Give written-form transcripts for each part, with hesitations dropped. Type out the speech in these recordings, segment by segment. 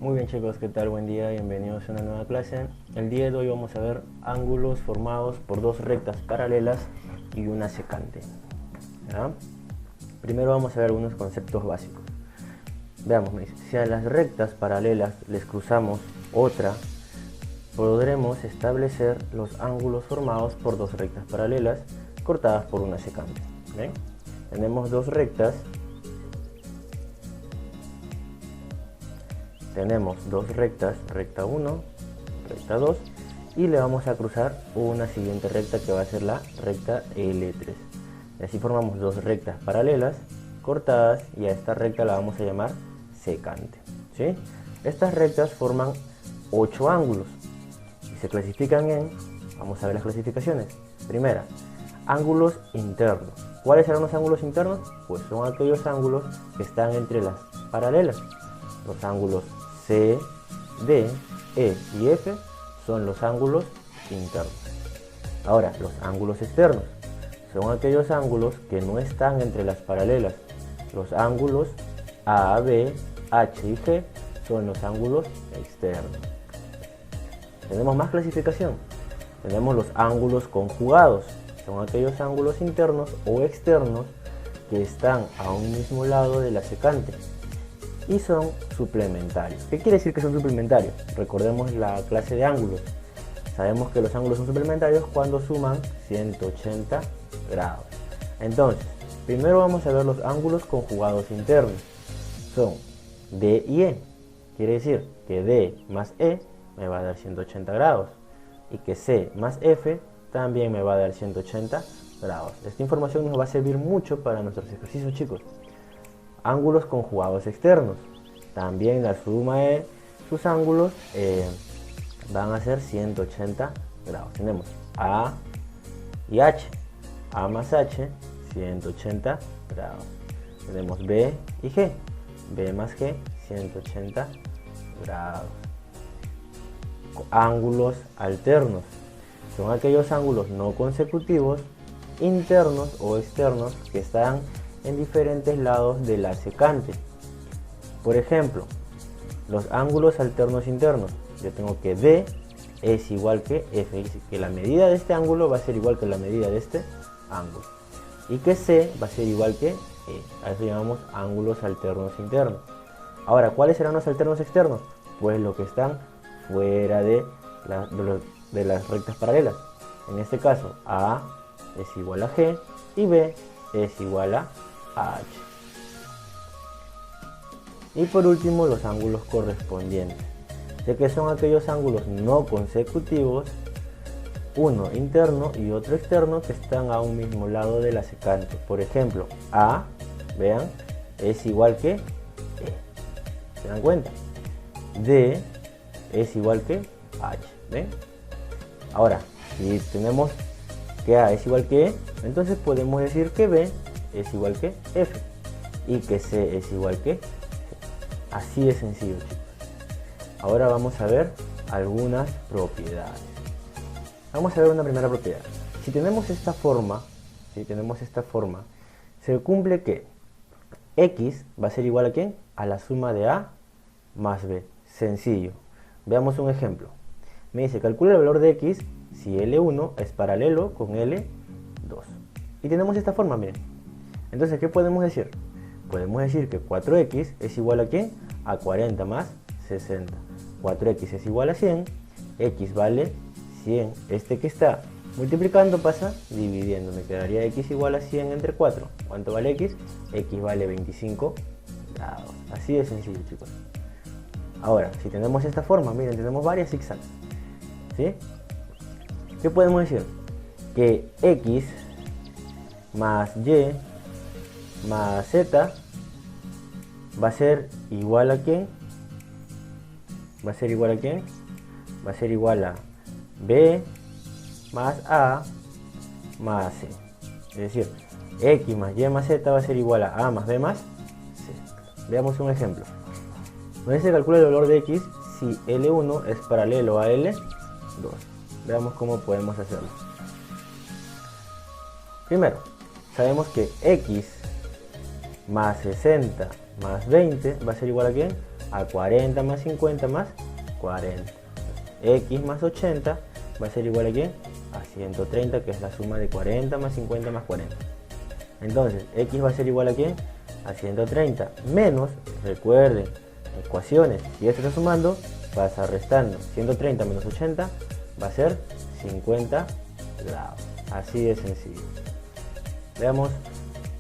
Muy bien chicos, ¿qué tal? Buen día, bienvenidos a una nueva clase. El día de hoy vamos a ver ángulos formados por dos rectas paralelas y una secante. ¿Ya? Primero vamos a ver algunos conceptos básicos. Veamos, me dice, si a las rectas paralelas les cruzamos otra, podremos establecer los ángulos formados por dos rectas paralelas cortadas por una secante. ¿Ven? Tenemos dos rectas. Tenemos dos rectas, recta 1, recta 2, y le vamos a cruzar una siguiente recta que va a ser la recta L3. Y así formamos dos rectas paralelas cortadas y a esta recta la vamos a llamar secante. ¿Sí? Estas rectas forman 8 ángulos y se clasifican en, vamos a ver las clasificaciones. Primera, ángulos internos. ¿Cuáles serán los ángulos internos? Pues son aquellos ángulos que están entre las paralelas. Los ángulos C, D, E y F son los ángulos internos. Ahora, los ángulos externos son aquellos ángulos que no están entre las paralelas. Los ángulos A, B, H y G son los ángulos externos. Tenemos más clasificación. Tenemos los ángulos conjugados. Son aquellos ángulos internos o externos que están a un mismo lado de la secante y son suplementarios. ¿Qué quiere decir que son suplementarios? Recordemos la clase de ángulos. Sabemos que los ángulos son suplementarios cuando suman 180 grados. Entonces, primero vamos a ver los ángulos conjugados internos. Son D y E. Quiere decir que D más E me va a dar 180 grados y que C más F también me va a dar 180 grados. Esta información nos va a servir mucho para nuestros ejercicios, chicos. Ángulos conjugados externos. También la suma de sus ángulos van a ser 180 grados. Tenemos A y H. A más H, 180 grados. Tenemos B y G. B más G, 180 grados. Ángulos alternos. Son aquellos ángulos no consecutivos, internos o externos, que están en diferentes lados de la secante. Por ejemplo, los ángulos alternos internos. Yo tengo que D es igual que F, que la medida de este ángulo va a ser igual que la medida de este ángulo. Y que C va a ser igual que E. A eso llamamos ángulos alternos internos. Ahora, ¿cuáles serán los alternos externos? Pues los que están fuera de las rectas paralelas. En este caso, A es igual a G y B es igual a H. Y por último, los ángulos correspondientes, ya que son aquellos ángulos no consecutivos, uno interno y otro externo, que están a un mismo lado de la secante. Por ejemplo, A, vean, es igual que E. ¿Se dan cuenta? D es igual que H. ¿Ven? Ahora, si tenemos que A es igual que E, entonces podemos decir que B es igual que F y que C es igual que G. Así de sencillo, chicos. Ahora vamos a ver algunas propiedades. Vamos a ver una primera propiedad. Si tenemos esta forma, se cumple que X va a ser igual a ¿quién? A la suma de A más B. Sencillo. Veamos un ejemplo. Me dice, calcula el valor de X si L1 es paralelo con L2. Y tenemos esta forma, miren. Entonces, ¿qué podemos decir? Podemos decir que 4X es igual a ¿quién? A 40 más 60. 4X es igual a 100. X vale 100. Este que está multiplicando pasa dividiendo. Me quedaría X igual a 100 entre 4. ¿Cuánto vale X? X vale 25 grados. Así de sencillo, chicos. Ahora, si tenemos esta forma, miren, tenemos varias zigzags. ¿Sí? ¿Qué podemos decir? Que X más Y más Z va a ser igual a ¿quién? Va a ser igual a ¿quién? Va a ser igual a B más A más C. Es decir, X más Y más Z va a ser igual a más B más C. Veamos un ejemplo. Donde se calcula el valor de X si L1 es paralelo a L2. Veamos cómo podemos hacerlo. Primero, sabemos que X más 60 más 20 va a ser igual a ¿quién? a 40 más 50 más 40. X más 80 va a ser igual a ¿qué? A 130, que es la suma de 40 más 50 más 40. Entonces, X va a ser igual a ¿qué? A 130 menos, recuerden, ecuaciones, si esto está sumando, pasa restando. 130 menos 80 va a ser 50 grados. Así de sencillo. Veamos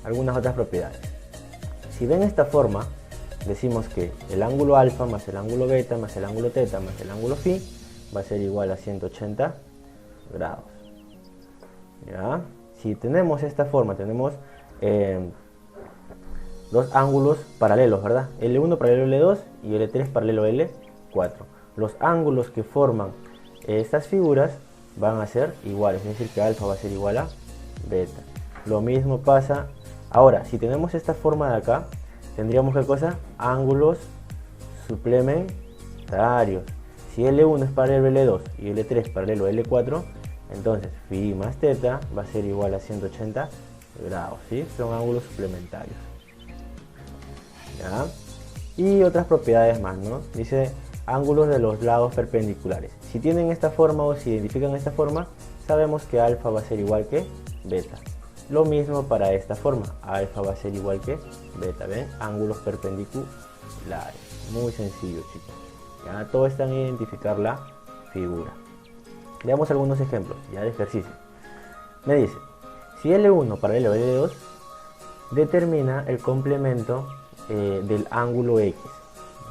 algunas otras propiedades. Si ven esta forma, decimos que el ángulo alfa más el ángulo beta más el ángulo teta más el ángulo phi va a ser igual a 180 grados. ¿Ya? Si tenemos esta forma, tenemos dos ángulos paralelos, ¿verdad? L1 paralelo L2 y L3 paralelo L4. Los ángulos que forman estas figuras van a ser iguales, es decir que alfa va a ser igual a beta. Lo mismo pasa ahora, si tenemos esta forma de acá, tendríamos ¿qué cosa? Ángulos suplementarios. Si L1 es paralelo a L2 y L3 paralelo a L4, entonces phi más teta va a ser igual a 180 grados, ¿sí? Son ángulos suplementarios. ¿Ya? Y otras propiedades más, ¿no? Dice ángulos de los lados perpendiculares. Si tienen esta forma o si identifican esta forma, sabemos que alfa va a ser igual que beta. Lo mismo para esta forma, alfa va a ser igual que beta, ¿ven? Ángulos perpendiculares. Muy sencillo, chicos. Ya todo está en identificar la figura. Veamos algunos ejemplos ya de ejercicio. Me dice, si L1 paralelo a L2, determina el complemento del ángulo X.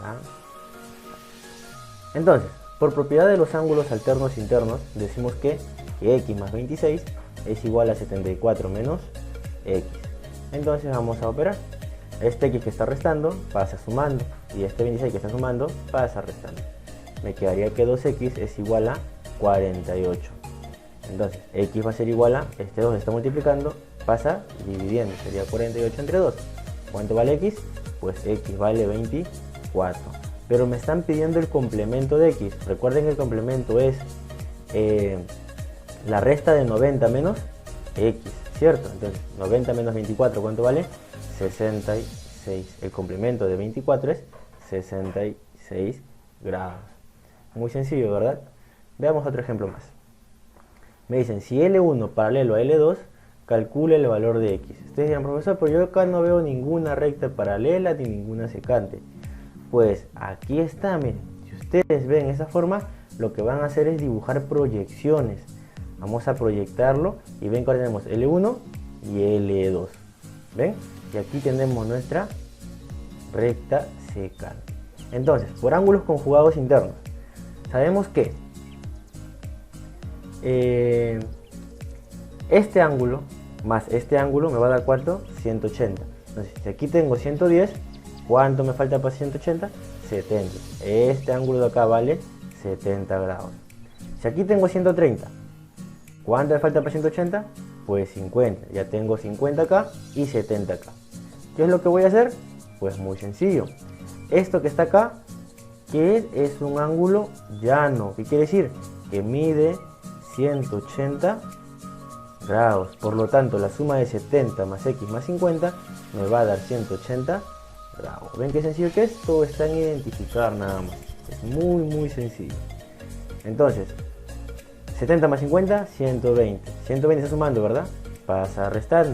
¿Ya? Entonces, por propiedad de los ángulos alternos internos, decimos que X más 26 es igual a 74 menos X. Entonces vamos a operar. Este X que está restando pasa sumando y este 26 que está sumando pasa restando. Me quedaría que 2X es igual a 48. Entonces X va a ser igual a, este 2 está multiplicando, pasa dividiendo, sería 48 entre 2. ¿Cuánto vale X? Pues X vale 24. Pero me están pidiendo el complemento de X. Recuerden que el complemento es la resta de 90 menos X, ¿cierto? Entonces 90 menos 24, ¿cuánto vale? 66. El complemento de 24 es 66 grados. Muy sencillo, ¿verdad? Veamos otro ejemplo más. Me dicen, si L1 paralelo a L2, calcule el valor de X. Ustedes dirán, profesor, pero yo acá no veo ninguna recta paralela ni ninguna secante. Pues aquí está, miren. Si ustedes ven esa forma, lo que van a hacer es dibujar proyecciones. Vamos a proyectarlo y ven que ahora tenemos L1 y L2. ¿Ven? Y aquí tenemos nuestra recta secante. Entonces, por ángulos conjugados internos, sabemos que este ángulo más este ángulo me va a dar ¿cuánto? 180. Entonces, si aquí tengo 110, ¿cuánto me falta para 180? 70. Este ángulo de acá vale 70 grados. Si aquí tengo 130, ¿cuánto me falta para 180? Pues 50. Ya tengo 50 acá y 70 acá. ¿Qué es lo que voy a hacer? Pues muy sencillo. Esto que está acá, ¿qué es? Es un ángulo llano. ¿Qué quiere decir? Que mide 180 grados. Por lo tanto, la suma de 70 más X más 50 me va a dar 180 grados. ¿Ven qué sencillo que es? Todo está en identificar nada más. Es muy sencillo. Entonces, 70 más 50, 120. 120 está sumando, ¿verdad? Pasa a restar.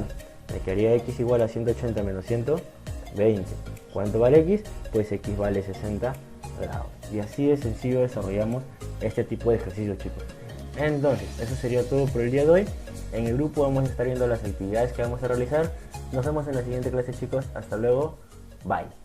Me quedaría X igual a 180 menos 120. ¿Cuánto vale X? Pues X vale 60 grados. Y así de sencillo desarrollamos este tipo de ejercicios, chicos. Entonces, eso sería todo por el día de hoy. En el grupo vamos a estar viendo las actividades que vamos a realizar. Nos vemos en la siguiente clase, chicos. Hasta luego. Bye.